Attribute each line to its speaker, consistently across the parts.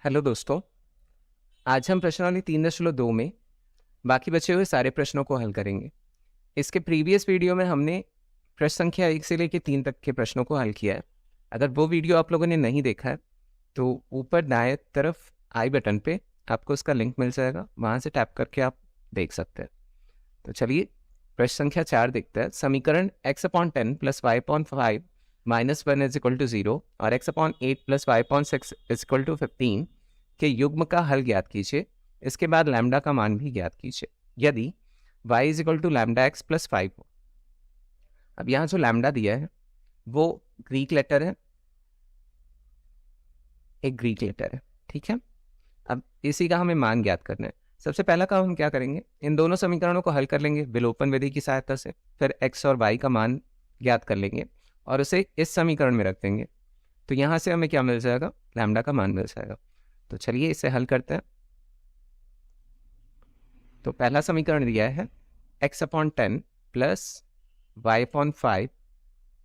Speaker 1: Hello दोस्तों, आज हम प्रश्नावली 3.2 में बाकी बचे हुए सारे प्रश्नों को हल करेंगे। इसके प्रीवियस वीडियो में हमने प्रश्न संख्या 1 से लेकर 3 तक के प्रश्नों को हल किया है। अगर वो वीडियो आप लोगों ने नहीं देखा है तो ऊपर दाएं तरफ आई बटन पे आपको उसका लिंक मिल जाएगा, वहाँ से टैप करके आप देख सकते हैं। तो चलिए प्रश्न संख्या 4 देखते हैं। समीकरण x/10 + y/5 - 1 = 0 और x/8 + y/6 = 15 के युग्म का हल ज्ञात कीजिए। इसके बाद लैम्डा का मान भी ज्ञात कीजिए यदि y = λx + 5 हो। अब यहाँ जो लैम्डा दिया है वो ग्रीक लेटर है, एक ग्रीक लेटर है, ठीक है। अब इसी का हमें मान ज्ञात करना है। सबसे पहला काम हम क्या करेंगे, इन दोनों समीकरणों को हल कर लेंगे विलोपन विधि की सहायता से। फिर x और y का मान ज्ञात कर लेंगे और उसे इस समीकरण में रख देंगे। तो यहाँ से हमें क्या मिल जाएगा, लैम्डा का मान मिल जाएगा। तो चलिए इसे हल करते हैं। तो पहला समीकरण दिया है x/10 + y/5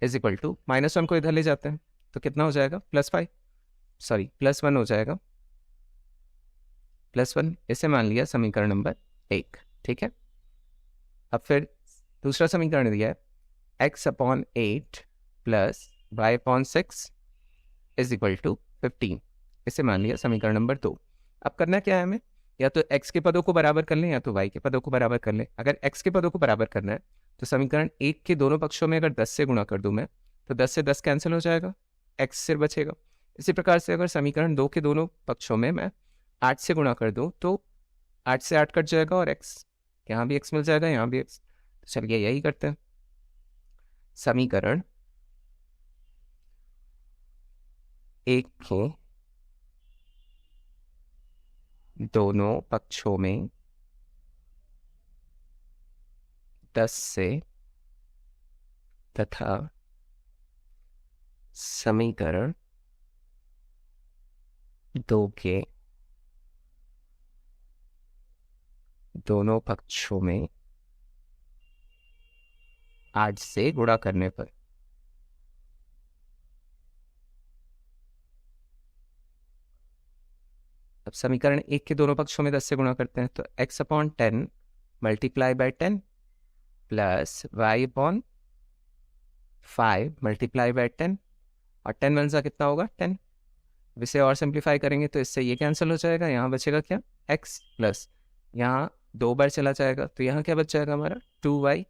Speaker 1: = -1 को इधर ले जाते हैं तो कितना हो जाएगा, +1 हो जाएगा, +1। इसे मान लिया समीकरण नंबर 1, ठीक है। अब फिर दूसरा समीकरण दिया है x/8 + y/6 = 15। इसे मान लिया समीकरण नंबर 2। अब करना क्या है हमें, या तो x के पदों को बराबर कर लें या तो y के पदों को बराबर कर लें। अगर x के पदों को बराबर करना है तो समीकरण 1 के दोनों पक्षों में अगर 10 से गुणा कर दूं मैं तो 10 से 10 कैंसिल हो जाएगा, x सिर्फ बचेगा। इसी प्रकार से अगर समीकरण 2 के दोनों पक्षों में मैं 8 से गुणा कर दूं तो 8 से 8 कट जाएगा और x, यहाँ भी x मिल जाएगा, यहाँ भी x। तो चलिए यही करते हैं। समीकरण 1 के दोनों पक्षों में 10 से तथा समीकरण 2 के दोनों पक्षों में 8 से गुणा करने पर अब समीकरण 1 के दोनों पक्षों में 10 से गुणा करते हैं तो x/10 × 10 + y/5 × 10 और 10 वन सा कितना होगा 10। इसे और सिंप्लीफाई करेंगे तो इससे ये कैंसिल हो जाएगा, यहाँ बचेगा क्या x प्लस यहाँ 2 बार चला जाएगा तो यहाँ क्या बच जाएगा हमारा 2y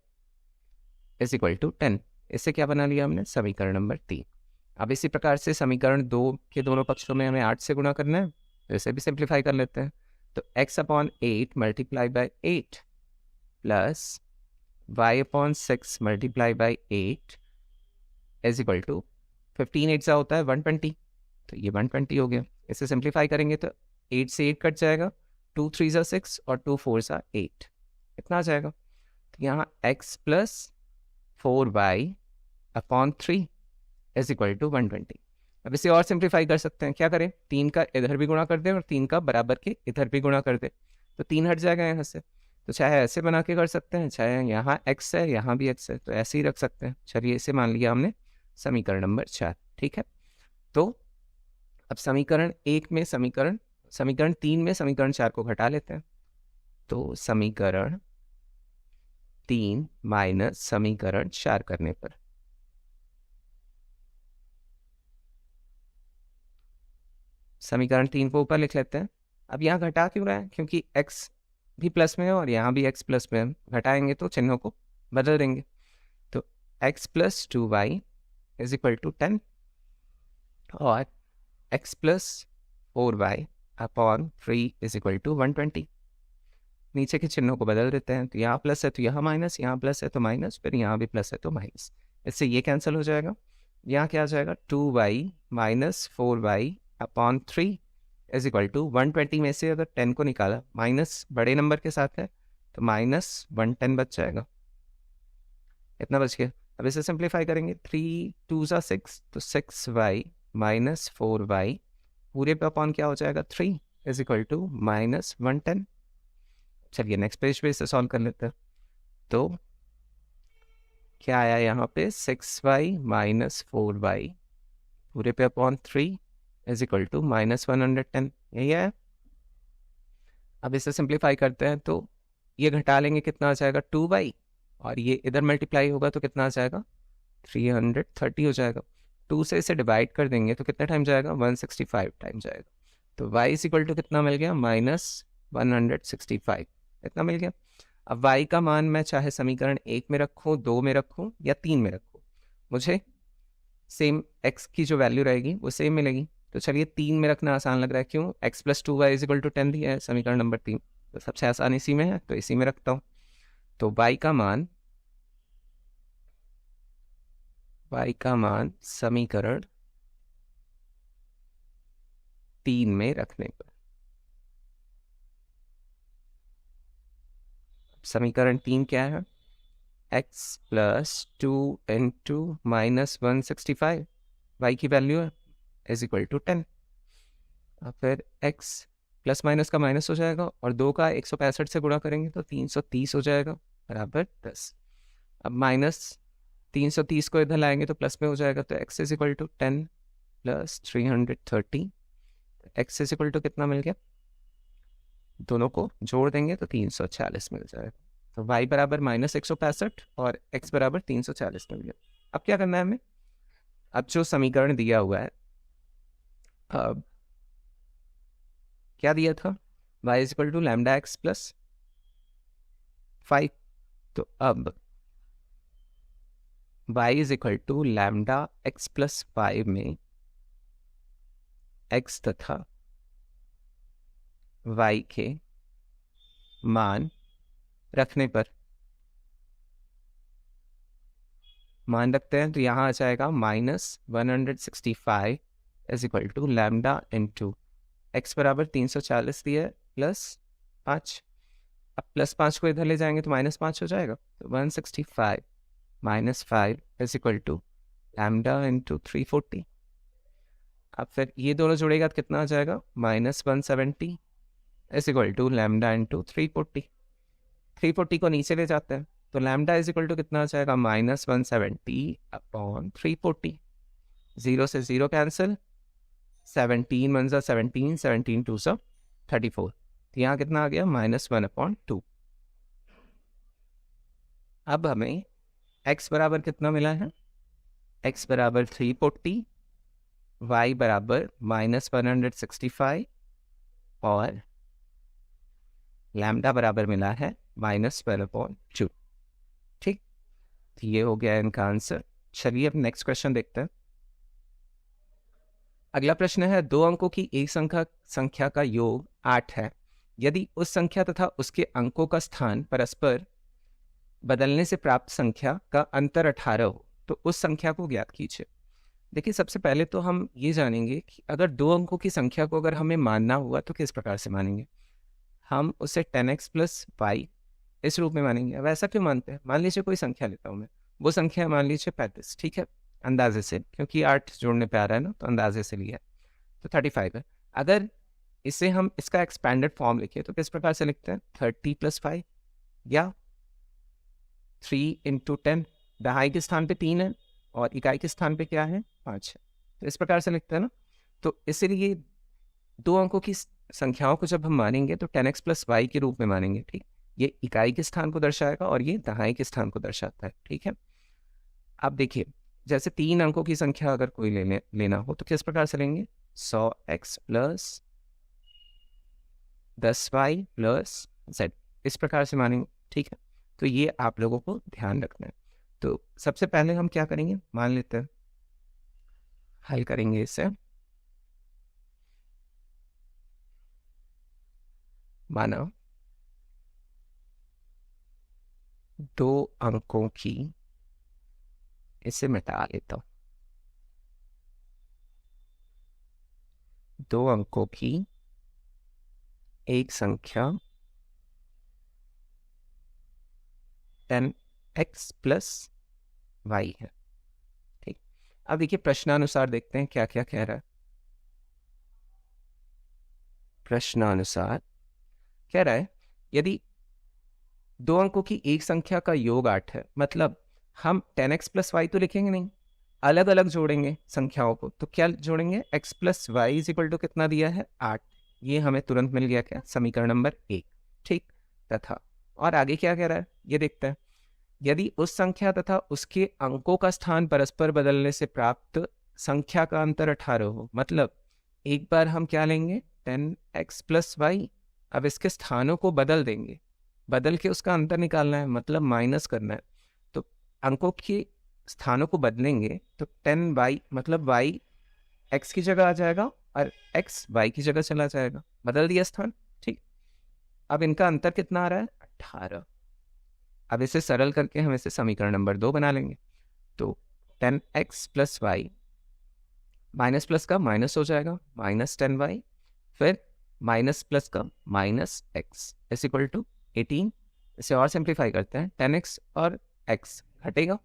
Speaker 1: = 10। इससे क्या बना लिया हमने, समीकरण नंबर 3। अब इसी प्रकार से समीकरण 2 के दोनों पक्षों में हमें 8 से गुणा करना है तो इसे भी सिंप्लीफाई कर लेते हैं। तो x/8 × 8 + y/6 × 8 = 15 8 होता है 120, तो ये 120 हो गया। इसे सिंप्लीफाई करेंगे तो 8 से 8 कट जाएगा, 2 3 6 और 2 4 8, इतना आ जाएगा। तो यहाँ x + 4y/3 = 120। अब इसे और सिंप्लीफाई कर सकते हैं, क्या करें, 3 का इधर भी गुणा कर दें और 3 का बराबर के इधर भी गुणा कर दें तो 3 हट जाएगा यहाँ से। तो चाहे ऐसे बना के कर सकते हैं, चाहे यहाँ x है यहाँ भी x है तो ऐसे ही रख सकते हैं। चलिए इसे मान लिया हमने समीकरण नंबर 4, ठीक है। तो अब समीकरण 3 में समीकरण 4 को घटा लेते हैं। तो समीकरण 3 - समीकरण 4 करने पर समीकरण 3 को ऊपर लिख लेते हैं। अब यहाँ घटा क्यों रहा है, क्योंकि x भी प्लस में है और यहाँ भी x प्लस में है, घटाएंगे तो चिन्हों को बदल देंगे। तो x + 2y = 10 और x + 4y/3 = 120। नीचे के चिन्हों को बदल देते हैं, तो यहाँ प्लस है तो यहाँ माइनस, यहाँ प्लस है तो माइनस, फिर यहाँ भी प्लस है तो माइनस। इससे ये कैंसिल हो जाएगा। यहाँ क्या आ जाएगा, 2y - 4y/3 = 120 में से अगर 10 को निकाला, माइनस बड़े नंबर के साथ है तो -110 बच जाएगा, इतना बच गया। अब इसे सिंप्लीफाई करेंगे, 3 2 6 तो 6y - 4y पूरे पे अपॉन क्या हो जाएगा 3 = -110। चलिए नेक्स्ट पेज पे इसे सॉल्व कर लेते हैं। तो क्या आया यहाँ पे, 6y - 4y पूरे पे अपॉन 3 = -110। यही है। अब इसे सिंप्लीफाई करते हैं तो ये घटा लेंगे, कितना आ जाएगा 2y, और ये इधर मल्टीप्लाई होगा तो कितना आ जाएगा 330 हो जाएगा। 2 से इसे डिवाइड कर देंगे तो कितना टाइम जाएगा 165 टाइम जाएगा। तो y इज इक्वल टू कितना मिल गया -165, इतना मिल गया। अब y का मान मैं चाहे समीकरण 1 में रखूँ, 2 में रखूँ या 3 में रखूँ, मुझे सेम x की जो वैल्यू रहेगी वो सेम मिलेगी। तो चलिए 3 में रखना आसान लग रहा है, क्यों, x + 2y = 10 दिया है समीकरण नंबर 3, तो सबसे आसान इसी में है, तो इसी में रखता हूँ। तो y का मान समीकरण 3 में रखने पर, समीकरण 3 क्या है, x + 2 × -165, y की वैल्यू है = 10। और फिर x प्लस माइनस का माइनस हो जाएगा और 2 का 165 से गुणा करेंगे तो 330 हो जाएगा बराबर 10। अब -330 को इधर लाएंगे तो प्लस में हो जाएगा, तो x = 10 + 330, x = कितना मिल गया, दोनों को जोड़ देंगे तो 340 मिल जाएगा। तो y बराबर -165 और x बराबर 340 मिल गया। अब क्या करना है हमें, अब जो समीकरण दिया हुआ है, अब क्या दिया था, y = λx + 5, तो अब y = λx + 5 में x तथा y के मान रखने पर, मान रखते हैं तो यहाँ आ जाएगा -165 = लैम्डा × x बराबर 340 दिया है +5। अब +5 को इधर ले जाएंगे तो -5 हो जाएगा, तो 165 - 5 = लैम्डा × 340। अब फिर ये दोनों जुड़ेगा तो कितना आ जाएगा -170 = लैम्डा × 340। 340 को नीचे ले जाते हैं तो लैम्डा = कितना आ जाएगा -170/340, 0 से 0 कैंसिल, 17 × 1 = 17, 17 × 2 = 34, तो यहाँ कितना आ गया -1/2। अब हमें x बराबर कितना मिला है, x बराबर 340, y बराबर -165 और लैम्डा बराबर मिला है -1/2। ठीक, तो ये हो गया इनका आंसर। चलिए अब नेक्स्ट क्वेश्चन देखते हैं। अगला प्रश्न है, 2 अंकों की एक संख्या का योग 8 है। यदि उस संख्या तथा उसके अंकों का स्थान परस्पर बदलने से प्राप्त संख्या का अंतर 18 हो तो उस संख्या को ज्ञात कीजिए। देखिए, सबसे पहले तो हम ये जानेंगे कि अगर 2 अंकों की संख्या को अगर हमें मानना हुआ तो किस प्रकार से मानेंगे। हम उसे 10x + y इस रूप में मानेंगे। अब ऐसा क्यों मानते हैं, मान लीजिए कोई संख्या लेता हूँ मैं, वो संख्या मान लीजिए 35, ठीक है, अंदाजे से, क्योंकि 8 जोड़ने पे आ रहा है ना, तो अंदाजे से लिया, तो 35 है। अगर इसे हम इसका एक्सपैंडेड फॉर्म लिखे तो किस प्रकार से लिखते हैं, 30 + 5 या 3 × 10, दहाई के स्थान पे 3 है और इकाई के स्थान पे क्या है 5 है, तो इस प्रकार से लिखते हैं ना। तो इसीलिए 2 अंकों की संख्याओं को जब हम मानेंगे तो 10x + y के रूप में मानेंगे। ठीक, ये इकाई के स्थान को दर्शाएगा और ये दहाई के स्थान को दर्शाता है। ठीक है, अब देखिए, जैसे 3 अंकों की संख्या अगर कोई लेना हो तो किस प्रकार से लेंगे, 100x + 10y + z, इस प्रकार से मानेंगे। ठीक है, तो ये आप लोगों को ध्यान रखना है। तो सबसे पहले हम क्या करेंगे, मान लेते हैं, हल करेंगे इसे। माना 2 अंकों की, इसे मिटा लेता हूं, 2 अंकों की एक संख्या 10x + y है। ठीक, अब देखिए प्रश्नानुसार देखते हैं क्या क्या कह रहा है। प्रश्नानुसार कह रहा है, यदि 2 अंकों की एक संख्या का योग 8 है, मतलब हम 10x + y तो लिखेंगे नहीं, अलग अलग जोड़ेंगे संख्याओं को। तो क्या जोड़ेंगे, x + y = कितना दिया है 8, ये हमें तुरंत मिल गया क्या, समीकरण नंबर 1। ठीक, तथा और आगे क्या कह रहा है ये देखते हैं। यदि उस संख्या तथा उसके अंकों का स्थान परस्पर बदलने से प्राप्त संख्या का अंतर 18 हो, मतलब एक बार हम क्या लेंगे 10x प्लस वाई, अब इसके स्थानों को बदल देंगे, बदल के उसका अंतर निकालना है, मतलब माइनस करना है। तो अंकों के स्थानों को बदलेंगे तो 10y मतलब y x की जगह आ जाएगा और x y की जगह चला जाएगा, बदल दिया स्थान। ठीक, अब इनका अंतर कितना आ रहा है 18। अब इसे सरल करके हम इसे समीकरण नंबर 2 बना लेंगे। तो 10x plus y, minus plus का माइनस हो जाएगा, माइनस 10y, फिर माइनस प्लस का minus x is equal to 18। इसे और सिंप्लीफाई करते हैं, 10x और x घटेगा,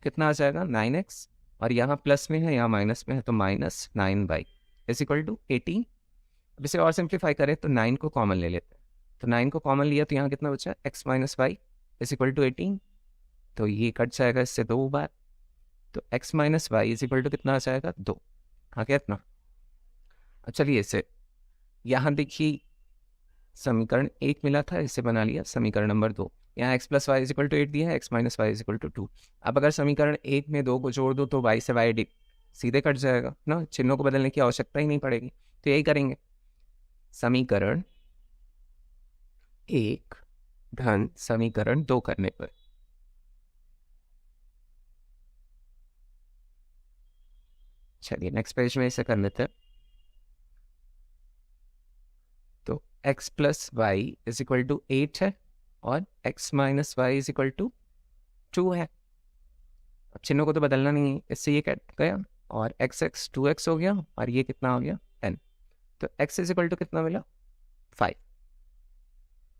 Speaker 1: कितना आ जाएगा 9x, और यहाँ प्लस में है यहाँ माइनस में है तो minus 9y is equal to 18। अब इसे और सिंप्लीफाई करें तो 9 को कॉमन ले लेते हैं, तो 9 को कॉमन लिया तो यहाँ कितना बचा, x minus y is equal to 18। तो ये कट जाएगा इससे 2 बार, तो x minus y is equal to कितना आ जाएगा 2। हाँ क्या इतना। अब चलिए इसे यहाँ देखिए, समीकरण 1 मिला था, इसे बना लिया समीकरण नंबर 2। यहाँ x plus y is equal to 8 दिया है, x minus y is equal to 2। अब अगर समीकरण 1 में 2 को जोड़ दो तो y से y सीधे कट जाएगा ना, चिन्हों को बदलने की आवश्यकता ही नहीं पड़ेगी। तो यही करेंगे, समीकरण 1 धन समीकरण 2 करने पर। चलिए नेक्स्ट पेज में इसे कर लेते हैं। तो x plus y is equal to 8 है और x minus y is equal to 2 है। अब चिन्हों को तो बदलना नहीं है, इससे ये कट गया और x 2x हो गया और ये कितना हो गया 10। तो x इज इक्वल टू कितना मिला 5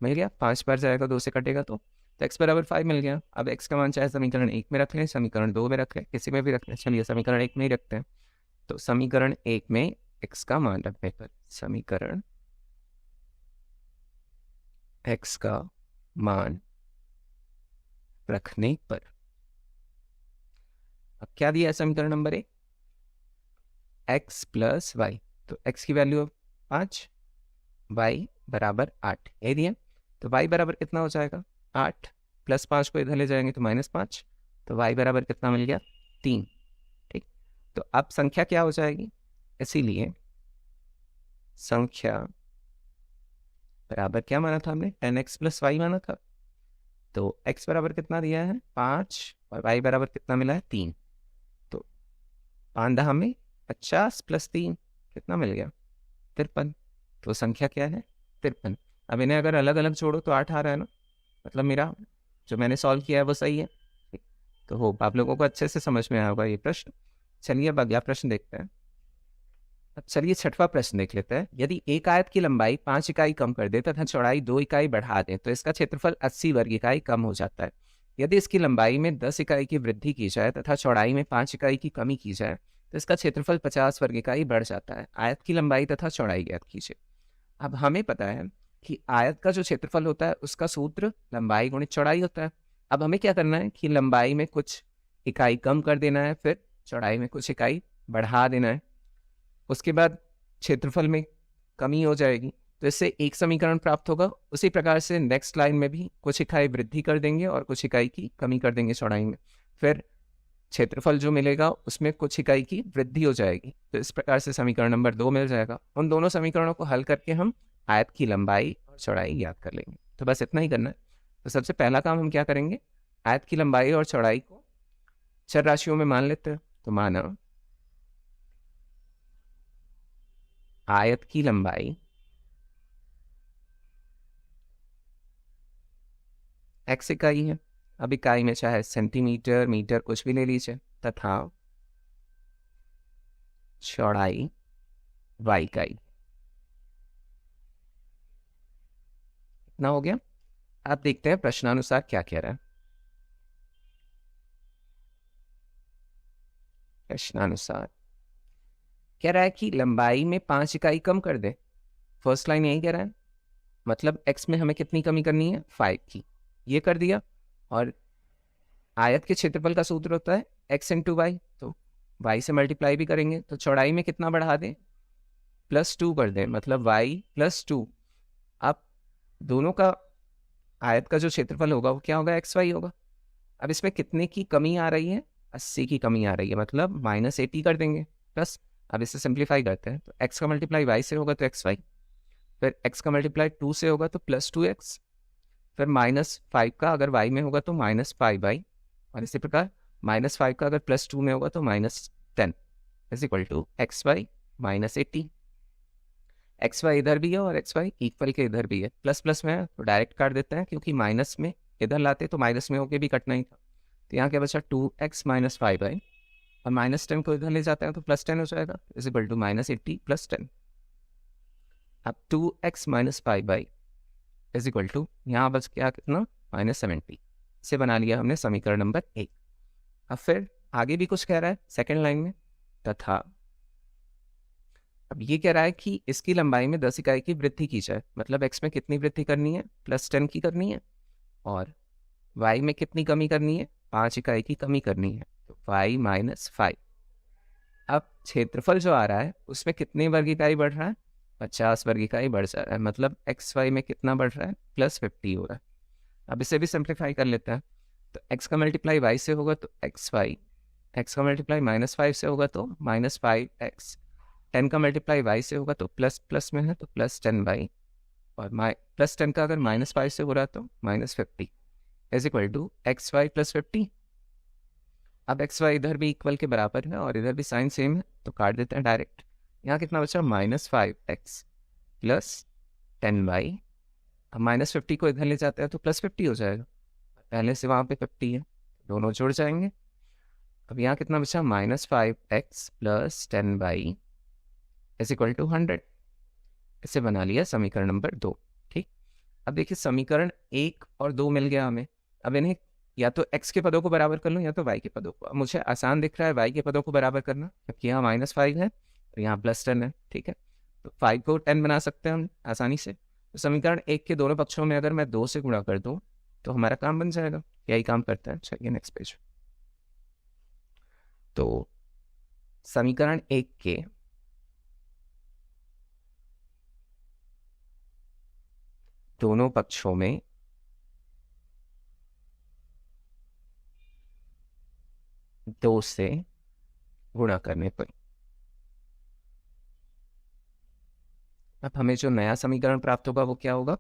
Speaker 1: मिल गया, 5 बार जाएगा 2 से कटेगा तो x बराबर 5 मिल गया। अब x का मान चाहे समीकरण 1 में रख लें, समीकरण 2 में रख लें, किसी में भी रख लें। चलिए समीकरण 1 में ही रखते हैं। तो समीकरण 1 में x का मान रखने पर, समीकरण x का मान रखने पर अब क्या दिया है समीकरण नंबर 1, x प्लस वाई, तो x की वैल्यू 5, y बराबर 8 ये दिया। तो y बराबर कितना हो जाएगा 8, प्लस 5 को इधर ले जाएंगे तो माइनस 5, तो y बराबर कितना मिल गया 3। ठीक, तो अब संख्या क्या हो जाएगी, इसीलिए संख्या बराबर क्या माना था हमने 10x प्लस वाई माना था। तो x बराबर कितना दिया है 5 और y बराबर कितना मिला है 3। तो 5 हमें 50 प्लस 3 कितना मिल गया 53। तो संख्या क्या है 53। अब इन्हें अगर अलग अलग जोड़ो तो 8 आ रहा है ना, मतलब मेरा जो मैंने सॉल्व किया है वो सही है। तो होप आप लोगों को अच्छे से समझ में आया होगा ये प्रश्न। चलिए अब अगला प्रश्न देखते हैं। अब चलिए छठवां प्रश्न देख लेते हैं। यदि एक आयत की लंबाई 5 इकाई कम कर दे तथा चौड़ाई 2 इकाई बढ़ा दे तो इसका क्षेत्रफल 80 वर्ग इकाई कम हो जाता है। यदि इसकी लंबाई में 10 इकाई की वृद्धि की जाए तथा चौड़ाई में 5 इकाई की कमी की जाए तो इसका क्षेत्रफल 50 वर्ग इकाई बढ़ जाता है। आयत की लंबाई तथा चौड़ाई ज्ञात कीजिए। अब हमें पता है कि आयत का जो क्षेत्रफल होता है उसका सूत्र लंबाई गुणित चौड़ाई होता है। अब हमें क्या करना है कि लंबाई में कुछ इकाई कम कर देना है, फिर चौड़ाई में कुछ इकाई बढ़ा देना है, उसके बाद क्षेत्रफल में कमी हो जाएगी, तो इससे एक समीकरण प्राप्त होगा। उसी प्रकार से नेक्स्ट लाइन में भी कुछ इकाई वृद्धि कर देंगे और कुछ इकाई की कमी कर देंगे चौड़ाई में, फिर क्षेत्रफल जो मिलेगा उसमें कुछ इकाई की वृद्धि हो जाएगी। तो इस प्रकार से समीकरण नंबर 2 मिल जाएगा। उन दोनों समीकरणों को हल करके हम आयत की लंबाई और चौड़ाई याद कर लेंगे। तो बस इतना ही करना है। तो सबसे पहला काम हम क्या करेंगे, आयत की लंबाई और चौड़ाई को चर राशियों में मान लेते हैं। तो माना आयत की लंबाई x इकाई है, अब इकाई में चाहे सेंटीमीटर मीटर कुछ भी ले लीजिए, तथा चौड़ाई y इकाई। इतना हो गया। अब देखते हैं प्रश्नानुसार क्या कह रहा है। प्रश्नानुसार कह रहा है कि लंबाई में 5 इकाई कम कर दे। फर्स्ट लाइन यही कह रहा है, मतलब x में हमें कितनी कमी करनी है 5 की, ये कर दिया। और आयत के क्षेत्रफल का सूत्र होता है x इंटू वाई, तो y से मल्टीप्लाई भी करेंगे। तो चौड़ाई में कितना बढ़ा दें +2 कर दें, मतलब y+2। अब दोनों का आयत का जो क्षेत्रफल होगा वो क्या होगा, xy होगा। अब इसमें कितने की कमी आ रही है, 80 की कमी आ रही है, मतलब -80 कर देंगे प्लस। अब इसे सिंप्लीफाई करते हैं, तो x का मल्टीप्लाई y से होगा तो xy, फिर x का मल्टीप्लाई 2 से होगा तो +2x, फिर -5 का अगर y में होगा तो -5y, और इसी प्रकार -5 का अगर +2 में होगा तो -10 is equal to xy -80। xy इधर भी है और xy इक्वल के इधर भी है, प्लस प्लस में है तो डायरेक्ट काट देते हैं, क्योंकि माइनस में इधर लाते तो माइनस में होके भी कटना ही था। तो यहाँ क्या बचा, 2x - 5y, और -10 को इधर ले जाते हैं तो +10 हो जाएगा, इज इक्वल टू -80 + 10। अब 2x - 5y is equal to, यहाँ बच क्या कितना, -70। इसे बना लिया हमने समीकरण नंबर 1। अब फिर आगे भी कुछ कह रहा है सेकेंड लाइन में, तथा अब ये कह रहा है कि इसकी लंबाई में 10 इकाई की वृद्धि की जाए, मतलब x में कितनी वृद्धि करनी है, +10 की करनी है, और y में कितनी कमी करनी है, 5 इकाई की कमी करनी है, तो y - 5। अब क्षेत्रफल जो आ रहा है उसमें कितने वर्ग इकाई बढ़ रहा है, 50 वर्ग इकाई बढ़ जा रहा है, मतलब xy में कितना बढ़ रहा है, +50 हो रहा है। अब इसे भी सिंप्लीफाई कर लेते हैं, तो x का मल्टीप्लाई y से होगा तो xy, x का मल्टीप्लाई -5 से होगा तो -5x, 10 का मल्टीप्लाई y से होगा तो प्लस प्लस में है तो +10y, और +10 का अगर -5 से हो रहा है तो -50 इज इक्वल टू xy + 50। अब xy इधर भी इक्वल के बराबर है और इधर भी साइन सेम है, तो काट देते हैं डायरेक्ट। यहाँ कितना बचा, -5x + 10y। अब -50 को इधर ले जाते हैं तो +50 हो जाएगा, पहले से वहाँ पे 50 है, दोनों जुड़ जाएंगे। अब यहाँ कितना बचा, -5x + 10y is equal to 100। इसे बना लिया समीकरण नंबर 2। ठीक, अब देखिए समीकरण 1 और 2 मिल गया हमें। अब इन्हें या तो x के पदों को बराबर कर लूँ या तो y के पदों को। अब मुझे आसान दिख रहा है y के पदों को बराबर करना, क्योंकि यहाँ -5 है तो यहाँ +10 है। ठीक है, तो 5 को 10 बना सकते हैं हम आसानी से। तो समीकरण 1 के दोनों पक्षों में अगर मैं 2 से गुणा कर दूँ तो हमारा काम बन जाएगा। यही काम करता है। चलिए नेक्स्ट पेज। तो समीकरण 1 के दोनों पक्षों में 2 से गुणा करने पर अब हमें जो नया समीकरण प्राप्त होगा वो क्या होगा,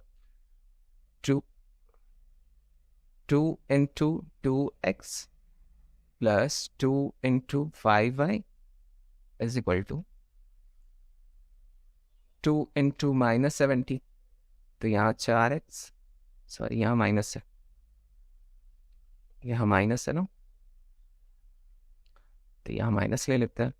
Speaker 1: 2 × 2x + 2 × 5y is equal to 2 × -70। तो यहाँ 4x, सॉरी यहाँ माइनस है, यहाँ माइनस है ना, तो यहाँ माइनस ले लेते हैं।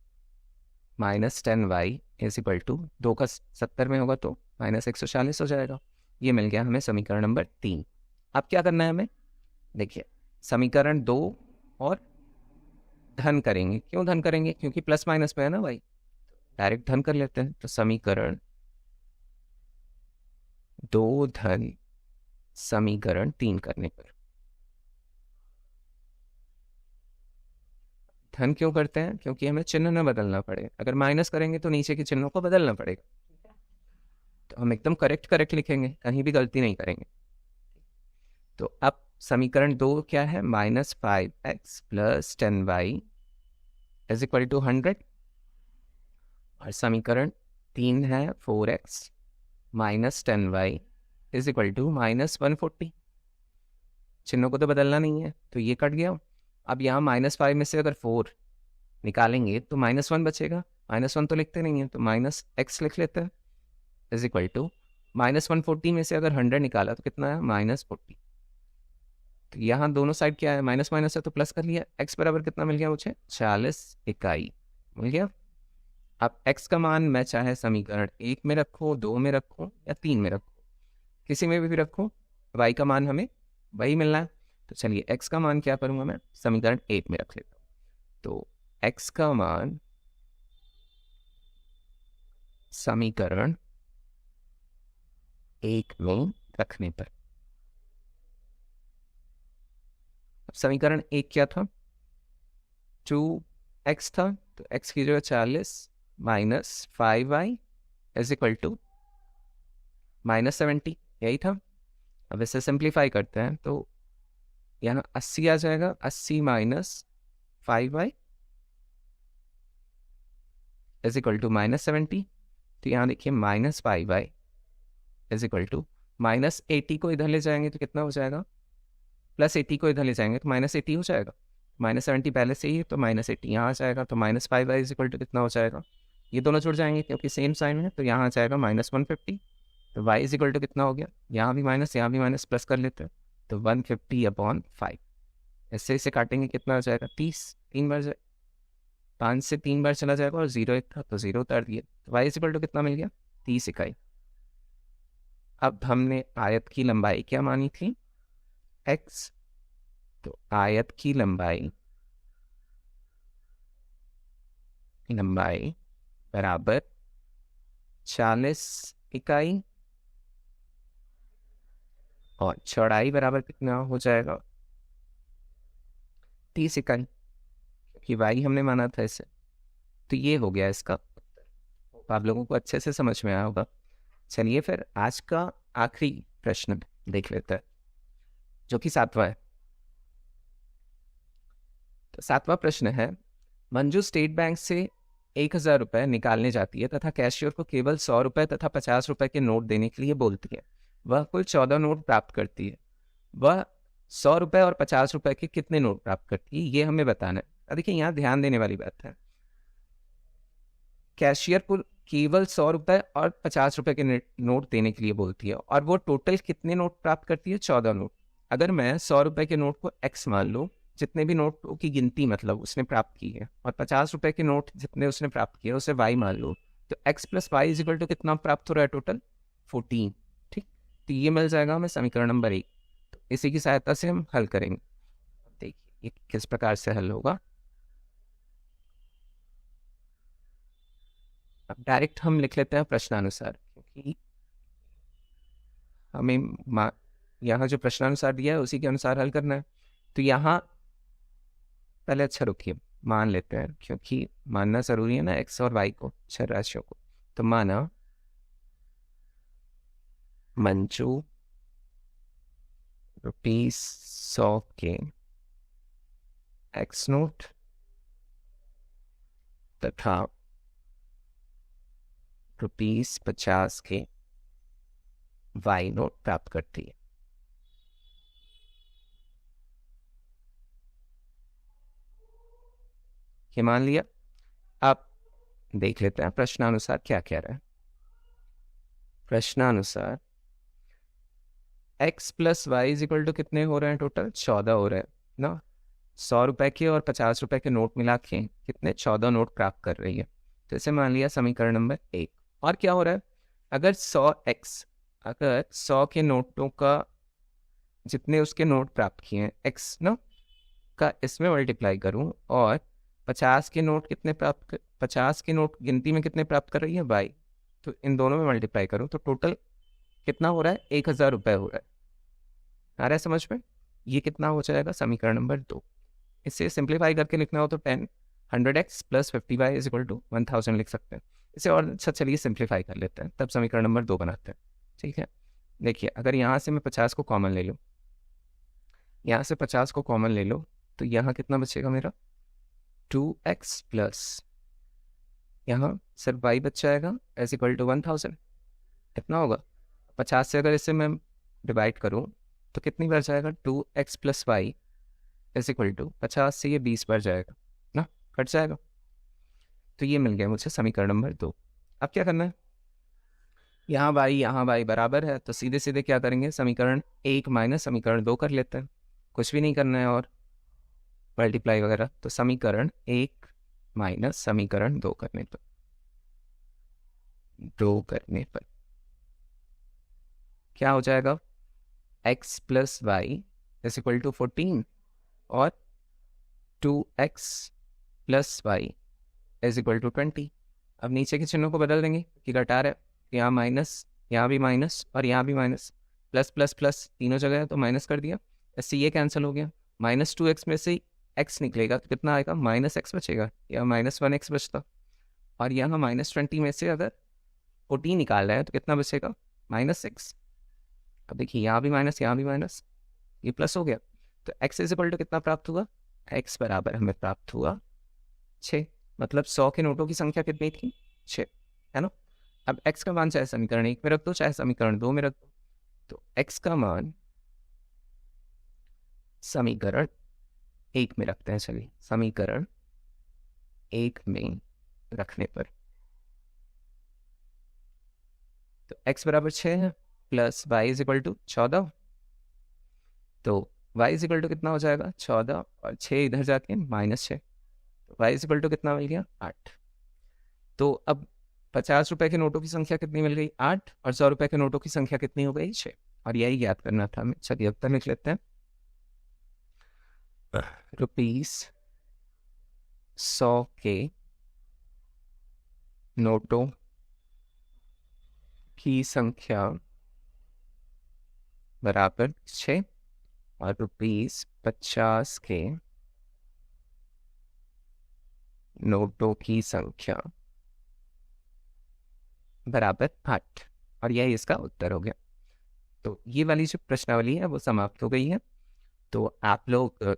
Speaker 1: -10y इज इक्वल टू 2 का 70 में होगा तो -140 हो जाएगा। ये मिल गया हमें समीकरण नंबर 3। अब क्या करना है हमें, देखिए समीकरण 2 और धन करेंगे। क्यों धन करेंगे, क्योंकि प्लस माइनस में है ना भाई, डायरेक्ट धन कर लेते हैं। तो समीकरण 2 धन समीकरण 3 करने पर, धन क्यों करते हैं, क्योंकि हमें चिन्ह न बदलना पड़े। अगर माइनस करेंगे तो नीचे के चिन्हों को बदलना पड़ेगा, तो हम एकदम करेक्ट लिखेंगे, कहीं भी गलती नहीं करेंगे। तो अब समीकरण 2 क्या है, -5x + 10y is equal to 100, और समीकरण 3 है 4x - 10y is equal to -140। चिन्हों को तो बदलना नहीं है, तो ये कट गया। अब यहाँ -5 में से अगर 4 निकालेंगे तो -1 बचेगा। -1 तो लिखते नहीं है, तो -x लिख लेते हैं इज इक्वल टू -140 में से अगर 100 निकाला तो कितना है, -40। तो यहाँ दोनों साइड क्या है, माइनस माइनस है तो प्लस कर लिया। x बराबर कितना मिल गया मुझे, 40 इकाई मिल गया। अब x का मान मैं चाहे समीकरण 1 में रखूँ, 2 में रखूँ या 3 में रखूँ, किसी में भी रखूँ, y का मान हमें वही मिलना है। तो चलिए x का मान क्या करूँगा, मैं समीकरण 1 में रख लेता हूँ। तो x का मान समीकरण 1 में रखने पर, अब समीकरण 1 क्या था, 2x था, तो x की जगह 40 - 5y इज इक्वल टू -70, यही था। अब इसे सिंप्लीफाई करते हैं तो यहाँ 80 आ जाएगा, 80 minus 5y is equal to -70। तो यहाँ देखिए -5y इज इक्वल टू -80 को इधर ले जाएंगे तो कितना हो जाएगा, +80 को इधर ले जाएंगे तो -80 हो जाएगा। -70 पहले से ही है तो -80 यहाँ आ जाएगा, तो -5y इज इक्वल टू कितना हो जाएगा, ये दोनों जुड़ जाएंगे क्योंकि सेम साइन है, तो यहाँ आ जाएगा -150। तो y इज इक्वल टू कितना हो गया, यहाँ भी माइनस यहाँ भी माइनस, प्लस कर लेते हैं तो 150/5। ऐसे इसे काटेंगे कितना हो जाएगा, 30, 3 बार 5 से 3 बार चला जाएगा और 0 एक था तो 0 उतार दिए, तो y इज इक्वल टू कितना मिल गया, 30 इकाई। अब हमने आयत की लंबाई क्या मानी थी, x, तो आयत की लंबाई बराबर 40 इकाई और चौड़ाई बराबर कितना हो जाएगा, 30 इकाई, कि y हमने माना था इसे। तो ये हो गया इसका, आप लोगों को अच्छे से समझ में आया होगा। चलिए फिर आज का आखिरी प्रश्न देख लेते हैं, जो कि 7वां है। तो 7वां प्रश्न है, मंजू स्टेट बैंक से 1000 रुपये निकालने जाती है तथा कैशियर को केवल 100 रुपये तथा 50 रुपये के नोट देने के लिए बोलती है। वह कुल 14 नोट प्राप्त करती है। वह 100 रुपये और 50 रुपये के कितने नोट प्राप्त करती है, ये हमें बताना है। देखिए यहाँ ध्यान देने वाली बात है, कैशियर को केवल 100 रुपये और 50 रुपये के नोट देने के लिए बोलती है और वो टोटल कितने नोट प्राप्त करती है, 14 नोट। अगर मैं 100 रुपये के नोट को x मान लूँ, जितने भी नोटों की गिनती मतलब उसने प्राप्त की है, और 50 रुपये के नोट जितने उसने प्राप्त किए उसे y मान लो, तो x + y is equal to कितना प्राप्त हो रहा है, टोटल 14। ठीक, तो ये मिल जाएगा हमें समीकरण नंबर 1। तो इसी की सहायता से हम हल करेंगे। देखिए ये किस प्रकार से हल होगा। अब डायरेक्ट हम लिख लेते हैं प्रश्नानुसार, क्योंकि हमें यहाँ जो प्रश्नानुसार दिया है उसी के अनुसार हल करना है। तो यहाँ पहले अच्छा रुकिए, मान लेते हैं, क्योंकि मानना जरूरी है ना x और y को, चर राशियों को। तो माना मंजू ₹100 के x नोट तथा ₹50 के y नोट प्राप्त करती है। ये मान लिया। अब देख लेते हैं प्रश्नानुसार क्या कह रहा है। प्रश्नानुसार x + y is equal to कितने हो रहे हैं, टोटल 14 हो रहे हैं ना। 100 रुपये के और 50 रुपये के नोट मिला के कितने, 14 नोट प्राप्त कर रही है। तो इसे मान लिया समीकरण नंबर 1। और क्या हो रहा है, अगर 100 के नोटों का जितने उसके नोट प्राप्त किए हैं x ना का इसमें मल्टीप्लाई करूं और 50 के नोट कितने 50 के नोट गिनती में कितने प्राप्त कर रही है y, तो इन दोनों में मल्टीप्लाई करूं तो टोटल कितना हो रहा है, 1000 रुपये हो रहा है। आ रहा है समझ में, ये कितना हो जाएगा, समीकरण नंबर 2। इसे सिंप्लीफाई करके लिखना हो तो 100x + 50y is equal to 1000 लिख सकते हैं। इसे और अच्छा चलिए सिंप्लीफाई कर लेते हैं, तब समीकरण नंबर 2 बनाते हैं। ठीक है, देखिए अगर यहाँ से मैं 50 को कॉमन ले लूँ, यहाँ से 50 को कॉमन ले लो, तो यहाँ कितना बचेगा मेरा, 2x + यहाँ सिर्फ y बच जाएगा इज इक्वल टू 1000। कितना होगा, 50 से अगर इसे मैं डिवाइड करूँ तो कितनी बार जाएगा, 2x + y is equal to 50 से ये 20 बार जाएगा ना, कट जाएगा। तो ये मिल गया मुझे समीकरण नंबर 2। अब क्या करना है, यहाँ y बराबर है, तो सीधे सीधे क्या करेंगे, समीकरण 1 माइनस समीकरण 2 कर लेते हैं। कुछ भी नहीं करना है और मल्टीप्लाई वगैरह। तो समीकरण 1 माइनस समीकरण 2 करने पर क्या हो जाएगा, x + y is equal to 14 और 2x + y is equal to 20। अब नीचे के चिन्हों को बदल देंगे कि घटा रहे, यहाँ माइनस, यहाँ भी माइनस और यहाँ भी माइनस, प्लस प्लस प्लस तीनों जगह है तो माइनस कर दिया। इससे ये कैंसिल हो गया, -2x में से x निकलेगा तो कितना आएगा, -x बचेगा, या -1x बचता। और यहाँ -20 में से अगर 14 निकाल रहे हैं तो कितना बचेगा, -6। अब देखिए यहाँ भी माइनस, यहाँ भी माइनस, ये प्लस हो गया। तो x इज इक्वल टू कितना प्राप्त हुआ, x बराबर हमें प्राप्त हुआ 6। मतलब 100 के नोटों की संख्या कितनी थी, 6, है ना। अब x का मान चाहे समीकरण 1 में रख दो चाहे समीकरण 2 में रख दो, तो x का मान समीकरण 1 में रखते हैं। चलिए समीकरण 1 में रखने पर तो x बराबर 6 है plus y is equal to 14। तो y इज इक्वल टू कितना हो जाएगा, 14 और 6 इधर जाके -6, तो y इज इक्वल टू कितना मिल गया, 8। तो अब 50 रुपए के नोटों की संख्या कितनी मिल गई, 8, और 100 रुपए के नोटों की संख्या कितनी हो गई, 6। और यही ज्ञात करना था हमें। चलिए अब तक लिख लेते हैं, ₹100 के नोटों की संख्या बराबर 6 और ₹50 के नोटों की संख्या बराबर 8, और यही इसका उत्तर हो गया। तो ये वाली जो प्रश्नावली है वो समाप्त हो गई है। तो आप लोग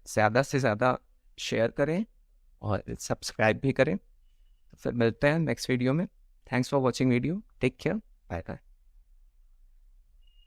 Speaker 1: ज़्यादा से ज़्यादा शेयर करें और सब्सक्राइब भी करें। तो फिर मिलते हैं नेक्स्ट वीडियो में। Thanks for watching video, take care, bye bye.